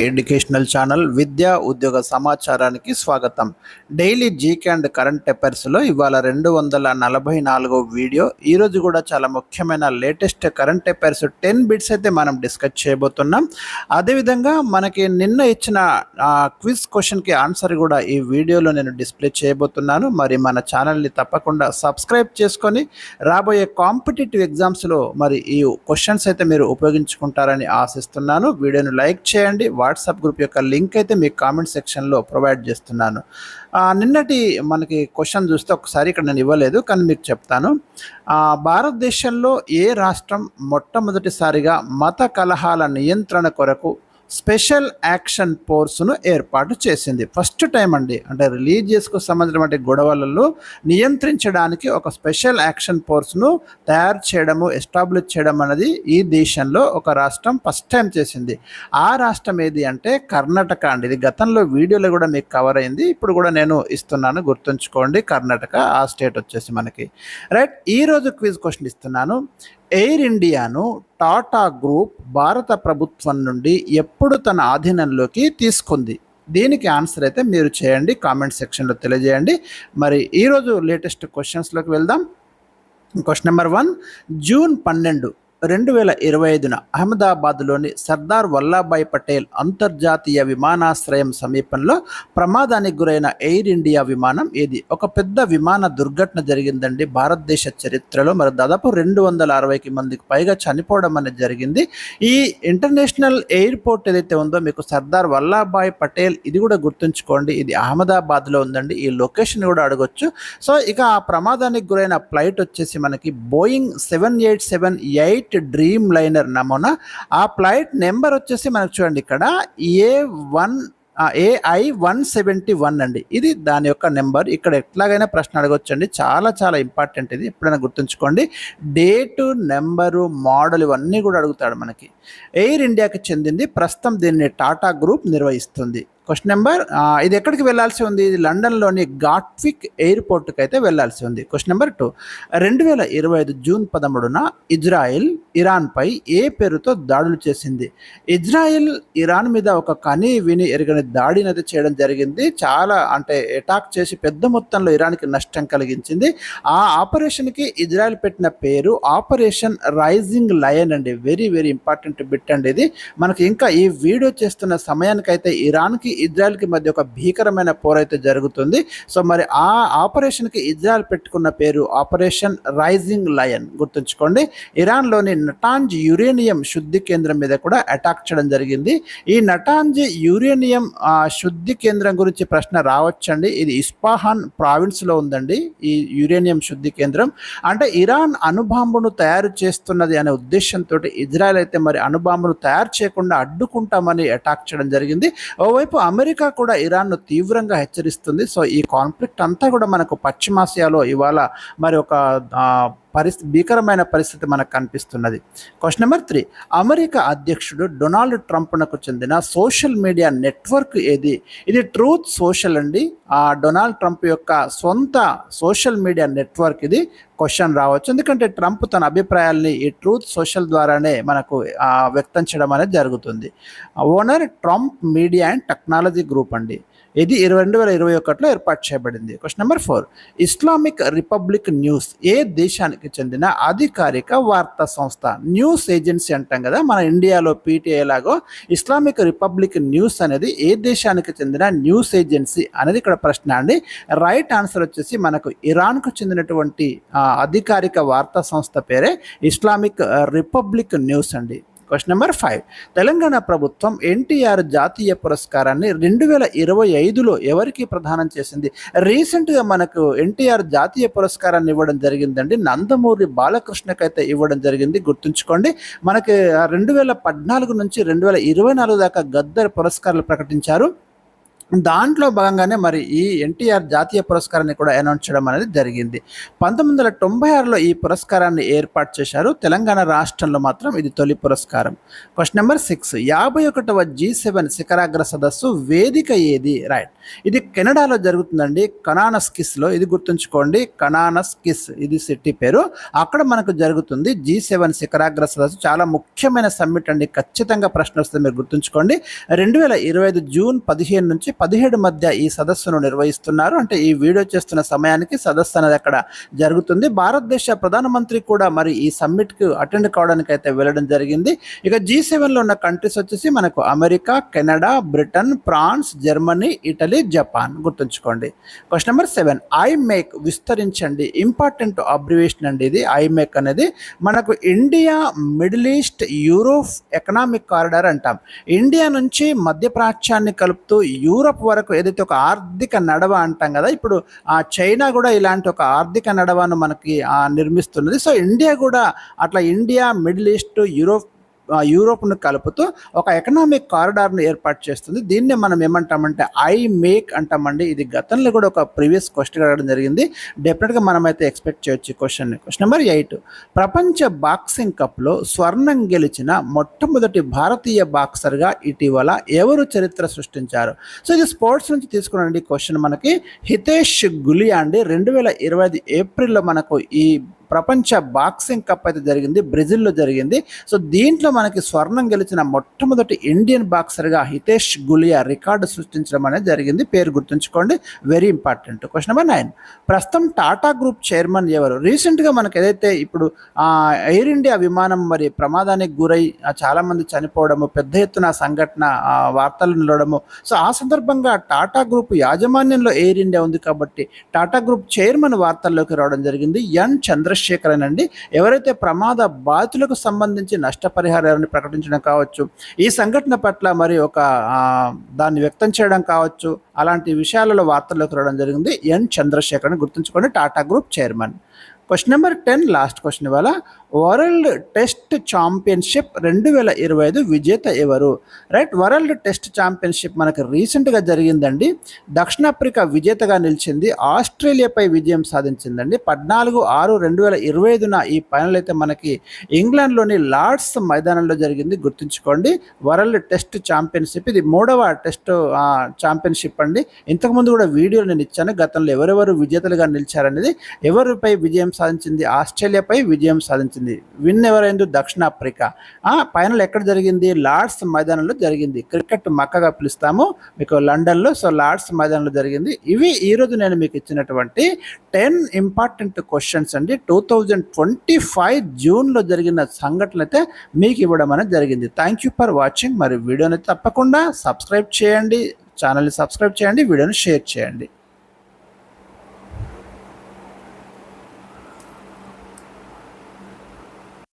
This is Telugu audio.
ఎడ్యుకేషనల్ ఛానల్ విద్యా ఉద్యోగ సమాచారానికి స్వాగతం. డైలీ జీకే అండ్ కరెంట్ అఫైర్స్లో ఇవాళ 244 వీడియో. ఈరోజు కూడా చాలా ముఖ్యమైన లేటెస్ట్ కరెంట్ అఫైర్స్ 10 బిట్స్ అయితే మనం డిస్కస్ చేయబోతున్నాం. అదేవిధంగా మనకి నిన్న ఇచ్చిన క్విజ్ క్వశ్చన్కి ఆన్సర్ కూడా ఈ వీడియోలో నేను డిస్ప్లే చేయబోతున్నాను. మరి మన ఛానల్ని తప్పకుండా సబ్స్క్రైబ్ చేసుకొని రాబోయే కాంపిటేటివ్ ఎగ్జామ్స్లో మరి ఈ క్వశ్చన్స్ అయితే మీరు ఉపయోగించుకుంటారని ఆశిస్తున్నాను. వీడియోను లైక్ చేయండి. వాట్సాప్ గ్రూప్ యొక్క లింక్ అయితే మీకు కామెంట్ సెక్షన్లో ప్రొవైడ్ చేస్తున్నాను. నిన్నటి మనకి క్వశ్చన్ చూస్తే ఒకసారి ఇక్కడ నేను ఇవ్వలేదు, కానీ మీకు చెప్తాను. భారతదేశంలో ఏ రాష్ట్రం మొట్టమొదటిసారిగా మత కలహాల నియంత్రణ కొరకు స్పెషల్ యాక్షన్ ఫోర్స్ను ఏర్పాటు చేసింది? ఫస్ట్ టైం అండి. అంటే రిలీజియస్కు సంబంధించిన గొడవలలో నియంత్రించడానికి ఒక స్పెషల్ యాక్షన్ ఫోర్స్ను తయారు చేయడము, ఎస్టాబ్లిష్ చేయడం అనేది ఈ దేశంలో ఒక రాష్ట్రం ఫస్ట్ టైం చేసింది. ఆ రాష్ట్రం ఏది అంటే కర్ణాటక అండి. ఇది గతంలో వీడియోలో కూడా మీకు కవర్ అయింది, ఇప్పుడు కూడా నేను ఇస్తున్నాను, గుర్తుంచుకోండి. కర్ణాటక ఆ స్టేట్ వచ్చేసి మనకి రైట్. ఈరోజు క్విజ్ క్వశ్చన్ ఇస్తున్నాను. ఎయిర్ ఇండియాను టాటా గ్రూప్ భారత ప్రభుత్వం నుండి ఎప్పుడు తన ఆధీనంలోకి తీసుకుంది? దీనికి ఆన్సర్ అయితే మీరు చేయండి, కామెంట్ సెక్షన్లో తెలియజేయండి. మరి ఈరోజు లేటెస్ట్ క్వశ్చన్స్లోకి వెళ్దాం. క్వశ్చన్ నెంబర్ 1, జూన్ 12, 2025 అహ్మదాబాద్లోని సర్దార్ వల్లభాయ్ పటేల్ అంతర్జాతీయ విమానాశ్రయం సమీపంలో ప్రమాదానికి గురైన ఎయిర్ ఇండియా విమానం ఏది? ఒక పెద్ద విమాన దుర్ఘటన జరిగిందండి భారతదేశ చరిత్రలో. మరి దాదాపు 260 మందికి పైగా చనిపోవడం అనేది జరిగింది. ఈ ఇంటర్నేషనల్ ఎయిర్పోర్ట్ ఏదైతే ఉందో మీకు సర్దార్ వల్లభాయ్ పటేల్, ఇది కూడా గుర్తుంచుకోండి, ఇది అహ్మదాబాద్లో ఉందండి. ఈ లొకేషన్ కూడా అడగొచ్చు. సో ఇక ఆ ప్రమాదానికి గురైన ఫ్లైట్ వచ్చేసి మనకి బోయింగ్ 787-8 డ్రీమ్ లైనర్ నమూనా. ఆ ఫ్లైట్ నెంబర్ వచ్చేసి మనకు చూడండి ఇక్కడ AI-171 అండి. ఇది దాని యొక్క నెంబర్. ఇక్కడ ఎట్లాగైనా ప్రశ్న అడగొచ్చండి, చాలా చాలా ఇంపార్టెంట్. ఇది ఎప్పుడైనా గుర్తుంచుకోండి. డేటు, నెంబరు, మోడల్ ఇవన్నీ కూడా అడుగుతాడు మనకి. ఎయిర్ ఇండియాకి చెందింది. ప్రస్తుతం దీన్ని టాటా గ్రూప్ నిర్వహిస్తుంది. క్వశ్చన్ నెంబర్, ఇది ఎక్కడికి వెళ్ళాల్సి ఉంది? ఇది లండన్లోని గాట్విక్ ఎయిర్పోర్ట్కి అయితే వెళ్ళాల్సి ఉంది. క్వశ్చన్ నెంబర్ 2, 2025 జూన్ 13న ఇజ్రాయెల్ ఇరాన్పై ఏ పేరుతో దాడులు చేసింది? ఇజ్రాయెల్ ఇరాన్ మీద ఒక కని విని ఎరగని దాడిని అయితే చేయడం జరిగింది. చాలా అంటే అటాక్ చేసి పెద్ద మొత్తంలో ఇరాన్కి నష్టం కలిగించింది. ఆ ఆపరేషన్కి ఇజ్రాయెల్ పెట్టిన పేరు ఆపరేషన్ రైజింగ్ లయన్ అండి. వెరీ వెరీ ఇంపార్టెంట్ బిట్ అండి ఇది. మనకి ఇంకా ఈ వీడియో చేస్తున్న సమయానికైతే ఇరాన్కి ఇజ్రాయెల్కి మధ్య ఒక భీకరమైన పోరైతే జరుగుతుంది. సో మరి ఆ ఆపరేషన్కి ఇజ్రాయెల్ పెట్టుకున్న పేరు ఆపరేషన్ రైజింగ్ లయన్, గుర్తుంచుకోండి. ఇరాన్లోని నటాంజ్ యురేనియం శుద్ధి కేంద్రం మీద కూడా అటాక్ చేయడం జరిగింది. ఈ నటాంజ్ యురేనియం శుద్ధి కేంద్రం గురించి ప్రశ్న రావచ్చండి. ఇది ఇస్పాహాన్ ప్రావిన్స్లో ఉందండి ఈ యురేనియం శుద్ధి కేంద్రం. అంటే ఇరాన్ అణుబాంబును తయారు చేస్తున్నది అనే ఉద్దేశంతో ఇజ్రాయెల్ అయితే మరి అణుబాంబును తయారు చేయకుండా అడ్డుకుంటామని అటాక్ చేయడం జరిగింది. ఓవైపు అమెరికా కూడా ఇరాన్ను తీవ్రంగా హెచ్చరిస్తుంది. సో ఈ కాన్ఫ్లిక్ట్ అంతా కూడా మనకు పశ్చిమాసియాలో ఇవాళ మరి ఒక భీకరమైన పరిస్థితి మనకు కనిపిస్తున్నది. క్వశ్చన్ నెంబర్ 3, అమెరికా అధ్యక్షుడు డొనాల్డ్ ట్రంప్నకు చెందిన సోషల్ మీడియా నెట్వర్క్ ఏది? ఇది ట్రూత్ సోషల్ అండి. డొనాల్డ్ ట్రంప్ యొక్క సొంత సోషల్ మీడియా నెట్వర్క్ ఇది. క్వశ్చన్ రావచ్చు, ఎందుకంటే ట్రంప్ తన అభిప్రాయాల్ని ఈ ట్రూత్ సోషల్ ద్వారానే మనకు వ్యక్తం చేయడం అనేది జరుగుతుంది. Owner Trump media and technology group అండి. ఇది 2021లో ఏర్పాటు చేయబడింది. Question number 4, Islamic republic news ఏ దేశానికి చెందిన అధికారిక వార్తా సంస్థ? న్యూస్ ఏజెన్సీ అంటాం కదా మన ఇండియాలో పీటీఐ లాగో, ఇస్లామిక్ రిపబ్లిక్ న్యూస్ అనేది ఏ దేశానికి చెందిన న్యూస్ ఏజెన్సీ అనేది ఇక్కడ ప్రశ్న అండి. రైట్ ఆన్సర్ వచ్చేసి మనకు ఇరాన్కు చెందినటువంటి అధికారిక వార్తా సంస్థ పేరే ఇస్లామిక్ రిపబ్లిక్ న్యూస్ అండి. క్వశ్చన్ నెంబర్ 5, తెలంగాణ ప్రభుత్వం ఎన్టీఆర్ జాతీయ పురస్కారాన్ని 2025లో ఎవరికి ప్రదానం చేసింది? రీసెంట్గా మనకు ఎన్టీఆర్ జాతీయ పురస్కారాన్ని ఇవ్వడం జరిగిందండి. నందమూరి బాలకృష్ణకి అయితే ఇవ్వడం జరిగింది, గుర్తుంచుకోండి. మనకి 2014 నుంచి 2024 దాకా గద్దర్ పురస్కారాలు ప్రకటించారు. దాంట్లో భాగంగానే మరి ఈ ఎన్టీఆర్ జాతీయ పురస్కారాన్ని కూడా అనౌన్స్ చేయడం అనేది జరిగింది. 1996లో ఈ పురస్కారాన్ని ఏర్పాటు చేశారు. తెలంగాణ రాష్ట్రంలో మాత్రం ఇది తొలి పురస్కారం. క్వశ్చన్ నెంబర్ 6, 51వ G7 శిఖరాగ్ర సదస్సు వేదిక ఏది? రైట్, ఇది కెనడాలో జరుగుతుందండి, కనానస్కిస్లో. ఇది గుర్తుంచుకోండి, కనానస్కిస్ ఇది సిటీ పేరు. అక్కడ మనకు జరుగుతుంది G7 శిఖరాగ్ర సదస్సు. చాలా ముఖ్యమైన సమ్మిట్ అండి, ఖచ్చితంగా ప్రశ్న వస్తుంది, మీరు గుర్తుంచుకోండి. 2025 జూన్ 15 నుంచి 17 మధ్య ఈ సదస్సును నిర్వహిస్తున్నారు. అంటే ఈ వీడియో చేస్తున్న సమయానికి సదస్సు అనేది అక్కడ జరుగుతుంది. భారతదేశ ప్రధానమంత్రి కూడా మరి ఈ సమ్మిట్కి అటెండ్ కావడానికి అయితే వెళ్ళడం జరిగింది. ఇక G7లో ఉన్న కంట్రీస్ వచ్చేసి మనకు America, Canada, Britain, France, Germany, Italy, Japan. గుర్తుంచుకోండి. క్వశ్చన్ నెంబర్ 7, ఐమేక్ విస్తరించండి. ఇంపార్టెంట్ అబ్రివేషన్ అండి ఇది. ఐమేక్ అనేది మనకు India, Middle East, Europe economic corridor అంటాం. ఇండియా నుంచి మధ్యప్రాచ్యాన్ని కలుపుతూ యూరోప్ వరకు ఏదైతే ఒక ఆర్థిక నడవ అంటాం కదా, ఇప్పుడు చైనా కూడా ఇలాంటి ఒక ఆర్థిక నడవను మనకి నిర్మిస్తున్నది. సో ఇండియా కూడా అట్లా ఇండియా, మిడిల్ ఈస్ట్, యూరోప్ను కలుపుతూ ఒక ఎకనామిక్ కారిడార్ను ఏర్పాటు చేస్తుంది. దీన్నే మనం ఏమంటామంటే ఐమేక్ అంటామండి. ఇది గతంలో కూడా ఒక ప్రీవియస్ క్వశ్చన్ అడగడం జరిగింది. డెఫినెట్గా మనమైతే ఎక్స్పెక్ట్ చేయొచ్చు క్వశ్చన్. క్వశ్చన్ నెంబర్ 8, ప్రపంచ బాక్సింగ్ కప్లో స్వర్ణం గెలిచిన మొట్టమొదటి భారతీయ బాక్సర్గా ఇటీవల ఎవరు చరిత్ర సృష్టించారు? సో ఇది స్పోర్ట్స్ నుంచి తీసుకున్నాండి క్వశ్చన్. మనకి హితేష్ గులియా అండి. 2025 ఏప్రిల్లో మనకు ఈ ప్రపంచ బాక్సింగ్ కప్ అయితే జరిగింది, బ్రెజిల్లో జరిగింది. సో దీంట్లో మనకి స్వర్ణం గెలిచిన మొట్టమొదటి ఇండియన్ బాక్సర్గా హితేష్ గులియా రికార్డు సృష్టించడం అనేది జరిగింది. పేరు గుర్తుంచుకోండి, వెరీ ఇంపార్టెంట్. క్వశ్చన్ నెంబర్ 9, ప్రస్తుతం టాటా గ్రూప్ చైర్మన్ ఎవరు? రీసెంట్గా మనకు ఏదైతే ఇప్పుడు ఎయిర్ ఇండియా విమానం మరి ప్రమాదానికి గురై చాలామంది చనిపోవడము, పెద్ద ఎత్తున సంఘటన వార్తలు నిలవడము. సో ఆ సందర్భంగా టాటా గ్రూప్ యాజమాన్యంలో ఎయిర్ ఇండియా ఉంది కాబట్టి టాటా గ్రూప్ చైర్మన్ వార్తల్లోకి రావడం జరిగింది. ఎన్ చంద్రశేఖరన్ అండి. ఎవరైతే ప్రమాద బాధితులకు సంబంధించి నష్టపరిహారాన్ని ప్రకటించడం కావచ్చు, ఈ సంఘటన పట్ల మరి ఒక దాన్ని వ్యక్తం చేయడం కావచ్చు, అలాంటి విషయాలలో వార్తల్లోకి రావడం జరిగింది. ఎన్ చంద్రశేఖరన్ గుర్తుంచుకోండి, Tata group chairman. Question number 10, last question ఇవాళ. వరల్డ్ టెస్ట్ ఛాంపియన్షిప్ 2025 విజేత ఎవరు? రైట్, వరల్డ్ టెస్ట్ ఛాంపియన్షిప్ మనకు రీసెంట్గా జరిగిందండి. దక్షిణాఫ్రికా విజేతగా నిలిచింది, ఆస్ట్రేలియాపై విజయం సాధించిందండి. 14/6/2025 ఈ ఫైనల్ అయితే మనకి ఇంగ్లాండ్లోని లార్డ్స్ మైదానంలో జరిగింది. గుర్తుంచుకోండి, వరల్డ్ టెస్ట్ ఛాంపియన్షిప్ ఇది 3వ టెస్ట్ ఛాంపియన్షిప్ అండి. ఇంతకుముందు కూడా వీడియోలు నేను ఇచ్చాను, గతంలో ఎవరెవరు విజేతలుగా నిలిచారనేది. ఎవరిపై విజయం సాధించింది? ఆస్ట్రేలియాపై విజయం సాధించింది. విన్ ఎవరైంది? దక్షిణాఫ్రికా. ఫైనల్ ఎక్కడ జరిగింది? లార్డ్స్ మైదానంలో జరిగింది. క్రికెట్ మక్కగా పిలుస్తాము మీకు లండన్లో. సో లార్డ్స్ మైదానంలో జరిగింది. ఇవి ఈరోజు నేను మీకు ఇచ్చినటువంటి 10 ఇంపార్టెంట్ క్వశ్చన్స్ అండి. 2025 జూన్లో జరిగిన సంఘటనలు అయితే మీకు ఇవ్వడం అనేది జరిగింది. Thank you for watching. మరి వీడియోని తప్పకుండా సబ్స్క్రైబ్ చేయండి, ఛానల్ని సబ్స్క్రైబ్ చేయండి, వీడియోని షేర్ చేయండి.